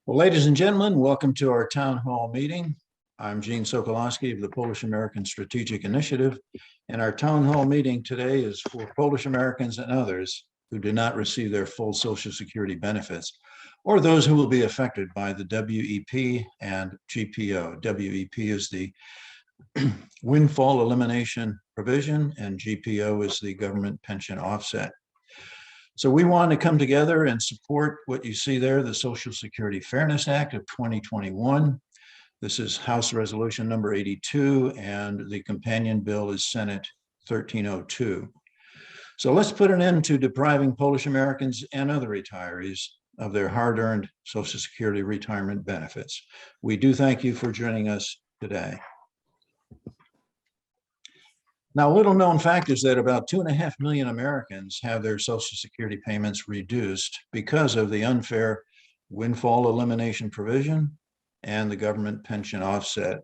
Well, ladies and gentlemen, welcome to our town hall meeting. I'm Gene Sokolowski of the Polish American Strategic Initiative, and our town hall meeting today is for Polish Americans and others who do not receive their full Social Security benefits, or those who will be affected by the WEP and GPO. WEP is the windfall elimination provision, and GPO is the government pension offset. So we want to come together and support what you see there, the Social Security Fairness Act of 2021. This is House Resolution number 82, and the companion bill is Senate 1302. So let's put an end to depriving Polish Americans and other retirees of their hard-earned Social Security retirement benefits. We do thank you for joining us today. Now, a little known fact is that about 2.5 million Americans have their Social Security payments reduced because of the unfair windfall elimination provision and the government pension offset.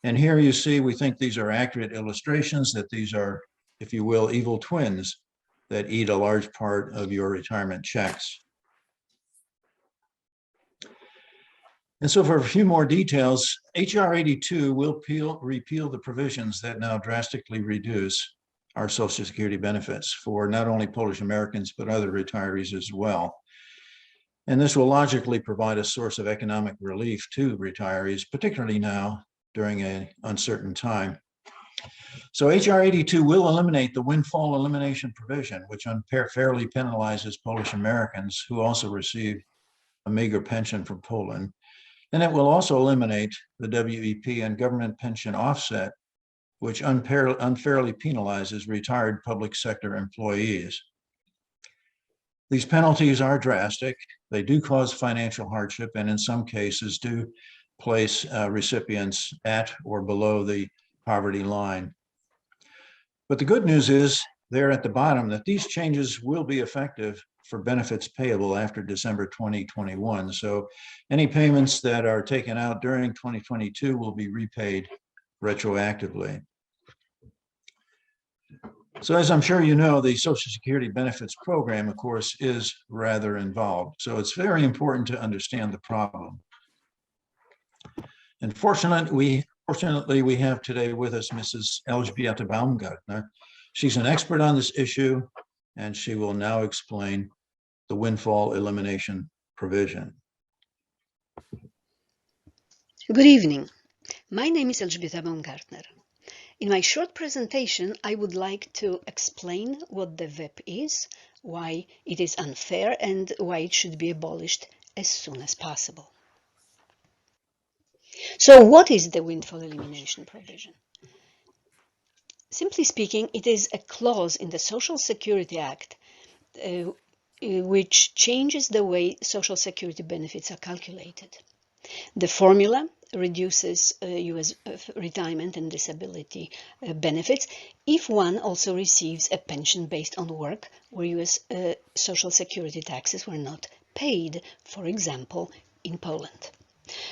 And here you see, we think these are accurate illustrations that these are, if you will, evil twins that eat a large part of your retirement checks. And so for a few more details, HR 82 will repeal the provisions that now drastically reduce our Social Security benefits for not only Polish Americans, but other retirees as well. And this will logically provide a source of economic relief to retirees, particularly now during an uncertain time. So HR 82 will eliminate the windfall elimination provision, which unfairly penalizes Polish Americans who also receive a meager pension from Poland. And it will also eliminate the WEP and government pension offset, which unfairly penalizes retired public sector employees. These penalties are drastic. They do cause financial hardship, and in some cases do place recipients at or below the poverty line. But the good news is there at the bottom that these changes will be effective for benefits payable after December 2021. So any payments that are taken out during 2022 will be repaid retroactively. So as I'm sure you know, the Social Security benefits program, of course, is rather involved. So it's very important to understand the problem. And fortunately, we have today with us Mrs. Elżbieta Baumgartner. She's an expert on this issue, and she will now explain the windfall elimination provision. Good evening. My name is Elżbieta Baumgartner. In my short presentation, I would like to explain what the WEP is, why it is unfair, and why it should be abolished as soon as possible. So what is the windfall elimination provision? Simply speaking, it is a clause in the Social Security Act which changes the way Social Security benefits are calculated. The formula reduces U.S. retirement and disability benefits if one also receives a pension based on work where U.S. Social Security taxes were not paid, for example, in Poland.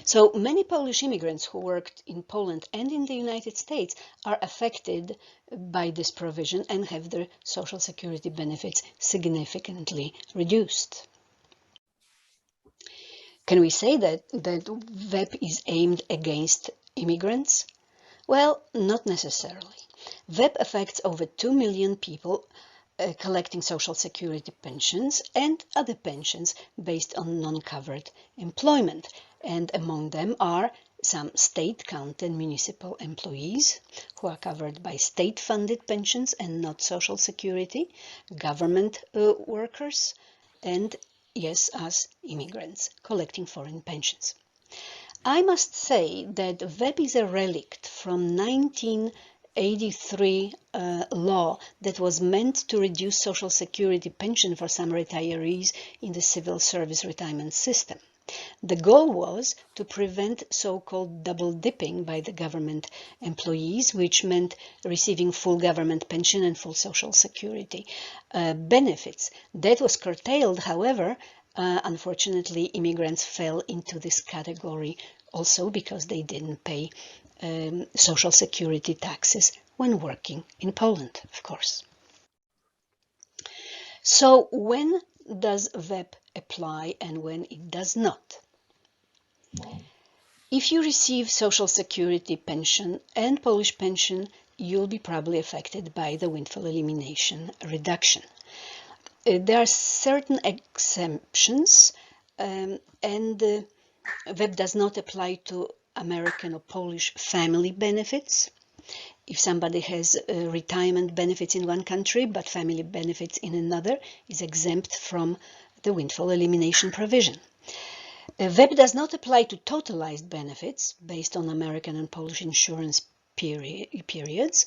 So many Polish immigrants who worked in Poland and in the United States are affected by this provision and have their Social Security benefits significantly reduced. Can we say that WEP is aimed against immigrants? Well, not necessarily. WEP affects over 2 million people collecting Social Security pensions and other pensions based on non-covered employment. And among them are some state, county and municipal employees who are covered by state-funded pensions and not Social Security, government workers, and yes, us immigrants collecting foreign pensions. I must say that WEP is a relic from 1983 law that was meant to reduce Social Security pension for some retirees in the civil service retirement system. The goal was to prevent so-called double dipping by the government employees, which meant receiving full government pension and full Social Security benefits. That was curtailed, however. Unfortunately, immigrants fell into this category also because they didn't pay Social Security taxes when working in Poland, of course. So when does WEP apply and when it does not? If you receive Social Security pension and Polish pension, you'll be probably affected by the windfall elimination reduction. There are certain exemptions, and WEP does not apply to American or Polish family benefits. If somebody has retirement benefits in one country but family benefits in another, is exempt from the windfall elimination provision. WEP does not apply to totalized benefits based on American and Polish insurance periods,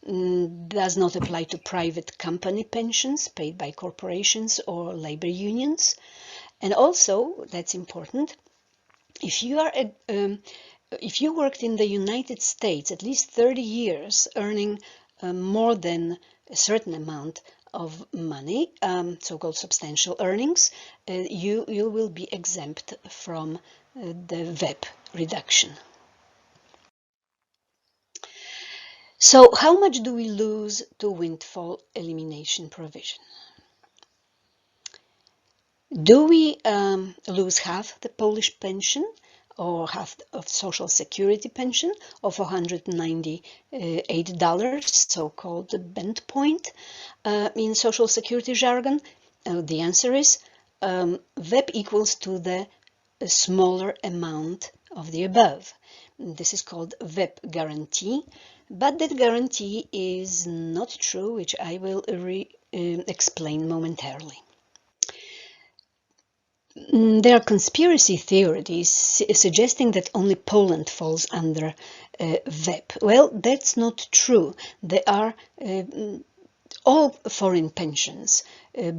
does not apply to private company pensions paid by corporations or labor unions. And also, that's important, if you worked in the United States at least 30 years, earning more than a certain amount of money, so-called substantial earnings, you will be exempt from the WEP reduction. So how much do we lose to windfall elimination provision? Do we lose half the Polish pension or half of Social Security pension of $498, so-called the bend point in Social Security jargon? The answer is WEP equals to the smaller amount of the above. This is called WEP guarantee, but that guarantee is not true, which I will explain momentarily. There are conspiracy theories suggesting that only Poland falls under WEP. Well, that's not true. There are all foreign pensions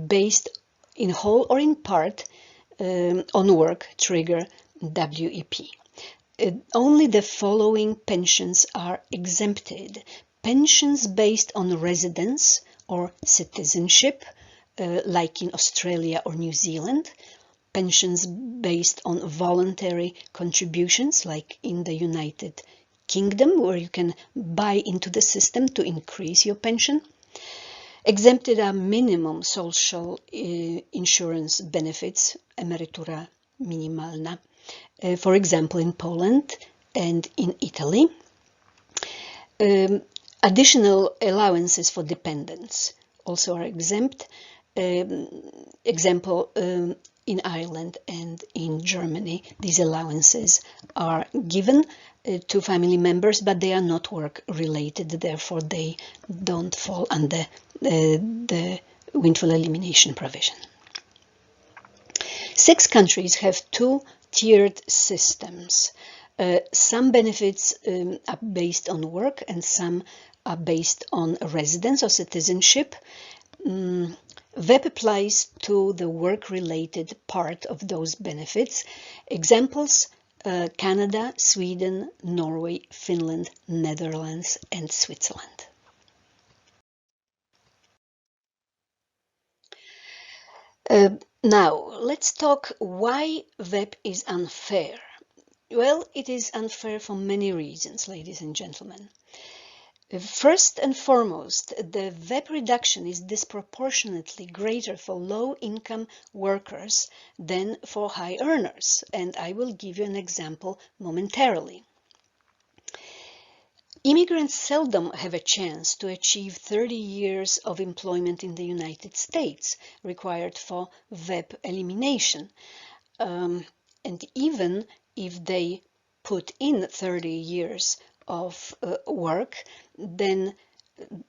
based in whole or in part on work trigger WEP. Only the following pensions are exempted: pensions based on residence or citizenship, like in Australia or New Zealand; pensions based on voluntary contributions, like in the United Kingdom, where you can buy into the system to increase your pension. Exempted are minimum social insurance benefits, emerytura minimalna, for example, in Poland and in Italy. Additional allowances for dependents also are exempt. Example, in Ireland and in Germany, these allowances are given to family members, but they are not work-related, therefore they don't fall under the windfall elimination provision. 6 countries have 2-tiered systems. Some benefits are based on work and some are based on residence or citizenship. WEP applies to the work-related part of those benefits. Examples: Canada, Sweden, Norway, Finland, Netherlands, and Switzerland. Now, let's talk why WEP is unfair. Well, it is unfair for many reasons, ladies and gentlemen. First and foremost, the WEP reduction is disproportionately greater for low-income workers than for high earners, and I will give you an example momentarily. Immigrants seldom have a chance to achieve 30 years of employment in the United States required for WEP elimination, and even if they put in 30 years of work, then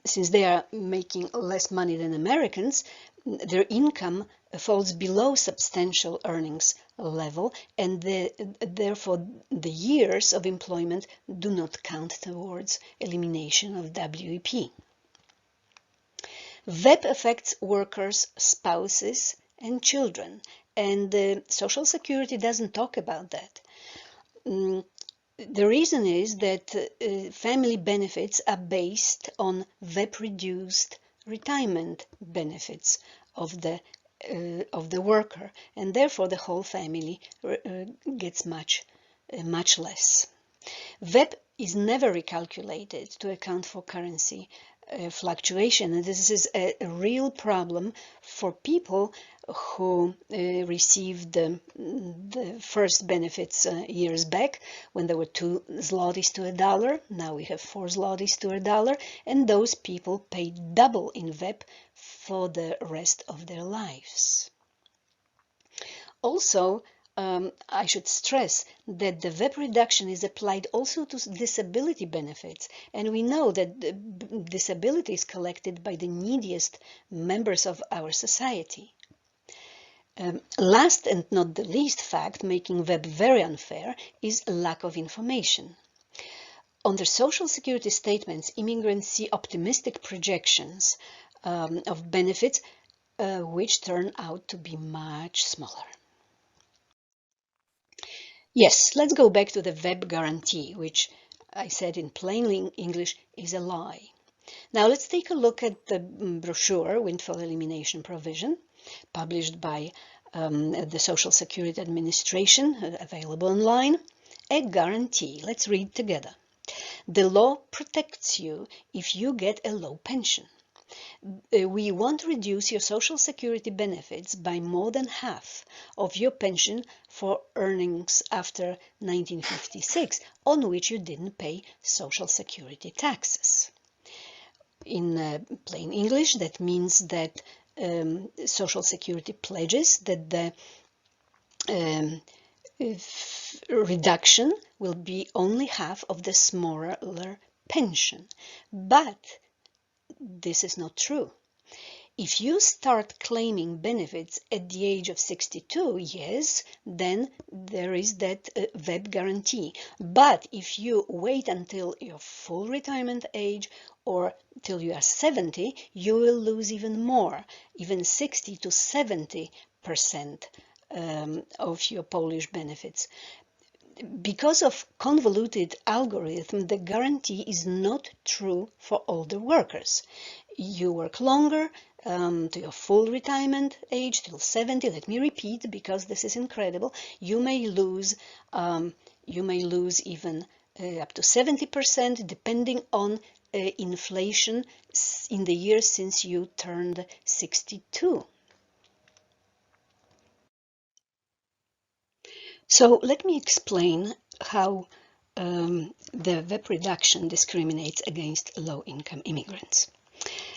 since they are making less money than Americans, their income falls below substantial earnings level, and therefore the years of employment do not count towards elimination of WEP. WEP affects workers' spouses and children, and Social Security doesn't talk about that. The reason is that family benefits are based on WEP-reduced retirement benefits of the worker, and therefore the whole family gets much less. WEP is never recalculated to account for currency fluctuation, and this is a real problem for people who received the first benefits years back when there were 2 zlotys to a dollar. Now we have 4 zlotys to a dollar, and those people paid double in WEP for the rest of their lives. Also, I should stress that the WEP reduction is applied also to disability benefits, and we know that disability is collected by the neediest members of our society. Last and not the least fact making WEP very unfair is lack of information. On their social security statements, immigrants see optimistic projections of benefits which turn out to be much smaller. Yes, let's go back to the WEP guarantee, which I said in plain English is a lie. Now let's take a look at the brochure, Windfall Elimination Provision, published by the Social Security Administration, available online. A guarantee. Let's read together. The law protects you if you get a low pension. We won't reduce your Social Security benefits by more than half of your pension for earnings after 1956, on which you didn't pay Social Security taxes. In plain English, that means that Social Security pledges that the reduction will be only half of the smaller pension. But this is not true. If you start claiming benefits at the age of 62, yes, then there is that WEP guarantee. But if you wait until your full retirement age or till you are 70, you will lose even more, even 60 to 70% of your Polish benefits. Because of convoluted algorithm, the guarantee is not true for older workers. You work longer to your full retirement age, till 70. Let me repeat, because this is incredible. You may lose even up to 70%, depending on inflation in the years since you turned 62. So let me explain how the WEP reduction discriminates against low-income immigrants.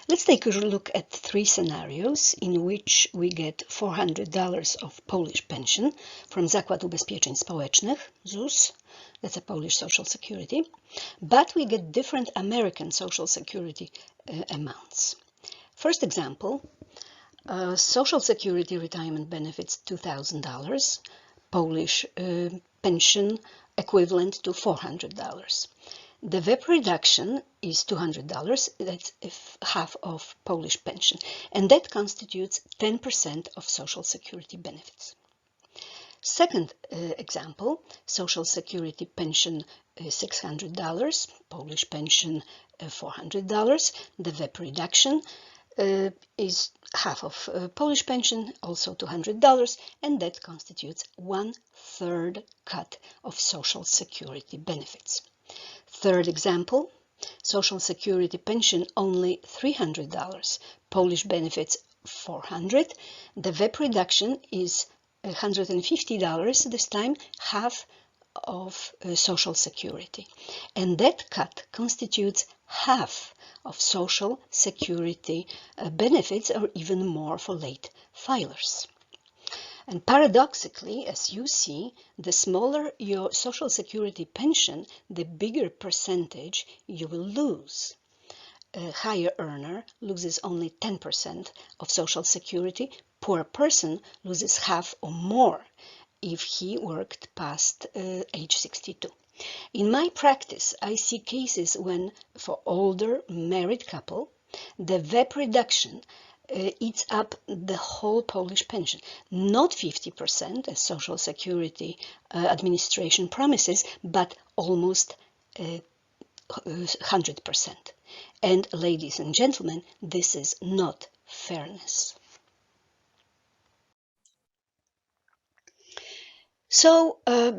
Let's take a look at 3 scenarios in which we get $400 of Polish pension from Zakład Ubezpieczeń Społecznych, ZUS, that's a Polish Social Security, but we get different American Social Security amounts. First example, Social Security retirement benefits $2,000, Polish pension equivalent to $400. The WEP reduction is $200, that's half of Polish pension, and that constitutes 10% of Social Security benefits. Second example, Social Security pension $600, Polish pension $400. The WEP reduction is half of Polish pension, also $200, and that constitutes 1/3 cut of Social Security benefits. Third example, Social Security pension only $300, Polish benefits $400. The WEP reduction is $150 this time, half of Social Security, and that cut constitutes half of Social Security benefits, or even more for late filers. And paradoxically, as you see, the smaller your Social Security pension, the bigger percentage you will lose. A higher earner loses only 10% of Social Security. Poor person loses half or more if he worked past age 62. In my practice, I see cases when, for older married couple, the WEP reduction eats up the whole Polish pension, not 50% as Social Security Administration promises, but almost 100%. And ladies and gentlemen, this is not fairness. So,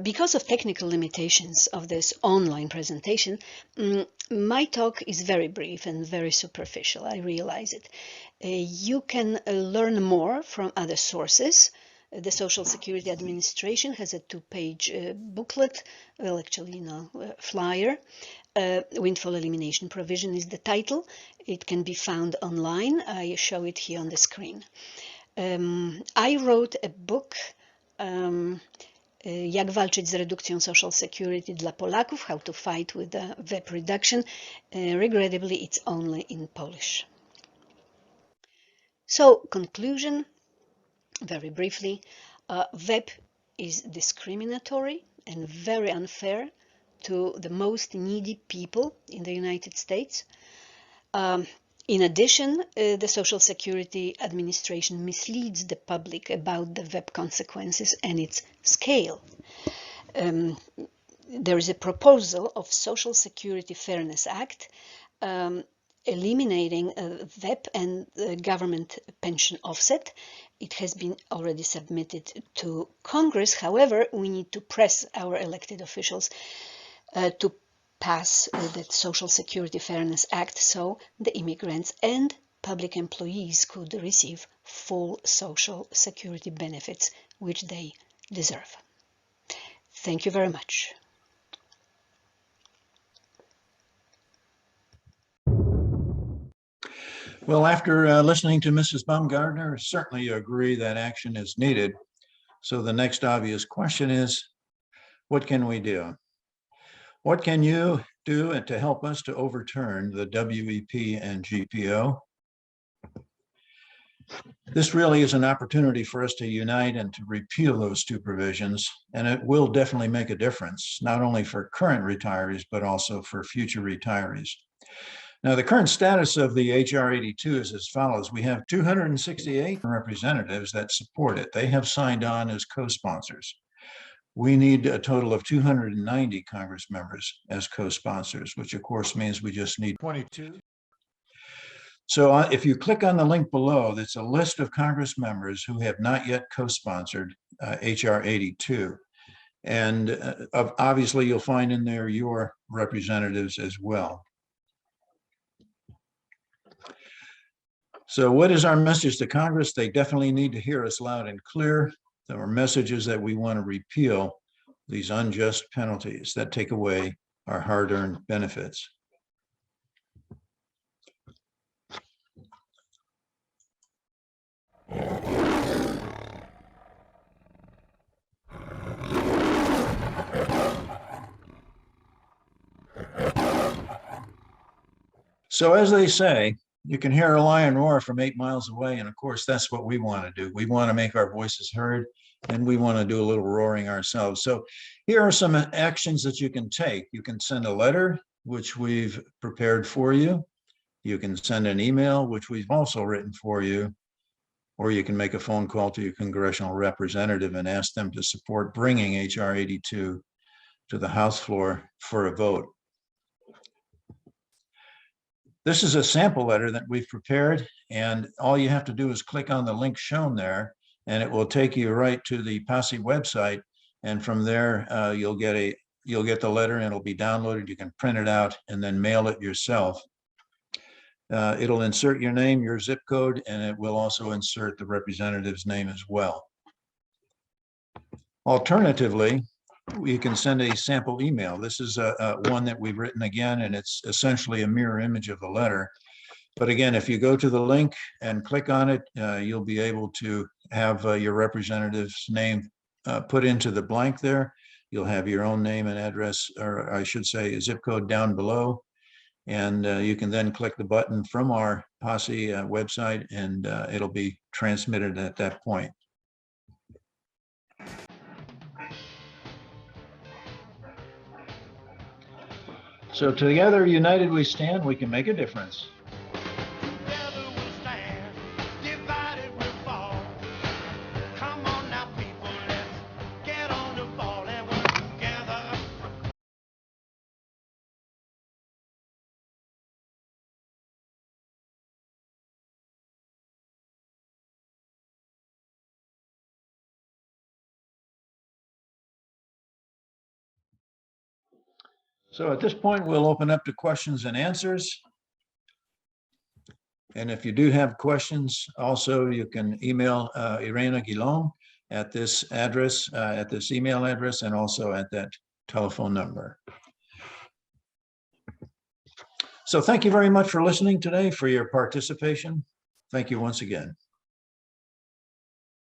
because of technical limitations of this online presentation, my talk is very brief and very superficial. I realize it. You can learn more from other sources. The Social Security Administration has a two-page booklet, well, actually, flyer. Windfall elimination provision is the title. It can be found online. I show it here on the screen. I wrote a book, Jak walczyć z redukcją Social Security dla Polaków, How to Fight with the WEP Reduction. Regrettably, it's only in Polish. So, conclusion, very briefly, WEP is discriminatory and very unfair to the most needy people in the United States. In addition, the Social Security Administration misleads the public about the WEP consequences and its scale. There is a proposal of Social Security Fairness Act eliminating WEP and government pension offset. It has been already submitted to Congress. However, we need to press our elected officials to pass the Social Security Fairness Act so the immigrants and public employees could receive full Social Security benefits which they deserve. Thank you very much. Well, after listening to Mrs. Baumgartner, certainly agree that action is needed. So the next obvious question is, what can we do? What can you do to help us to overturn the WEP and GPO? This really is an opportunity for us to unite and to repeal those two provisions, and it will definitely make a difference, not only for current retirees, but also for future retirees. Now, the current status of the HR 82 is as follows. We have 268 representatives that support it. They have signed on as co-sponsors. We need a total of 290 Congress members as co-sponsors, which of course means we just need 22. So if you click on the link below, that's a list of Congress members who have not yet co-sponsored HR 82. And obviously you'll find in there your representatives as well. So what is our message to Congress? They definitely need to hear us loud and clear. There are messages that we want to repeal these unjust penalties that take away our hard-earned benefits. So as they say, you can hear a lion roar from 8 miles away. And of course, that's what we want to do. We want to make our voices heard, and we want to do a little roaring ourselves. So here are some actions that you can take. You can send a letter, which we've prepared for you. You can send an email, which we've also written for you, or you can make a phone call to your congressional representative and ask them to support bringing HR 82 to the House floor for a vote. This is a sample letter that we've prepared, and all you have to do is click on the link shown there, and it will take you right to the Posse website. And from there, you'll get the letter, and it'll be downloaded. You can print it out and then mail it yourself. It'll insert your name, your zip code, and it will also insert the representative's name as well. Alternatively, you can send a sample email. This is one that we've written again, and it's essentially a mirror image of the letter. But again, if you go to the link and click on it, you'll be able to have your representative's name put into the blank there. You'll have your own name and address, or I should say a zip code down below. And you can then click the button from our Posse website, and it'll be transmitted at that point. So together, united we stand, we can make a difference. So at this point, we'll open up to questions and answers. And if you do have questions, also you can email Irena Guillon at this address, at this email address, and also at that telephone number. So thank you very much for listening today, for your participation. Thank you once again.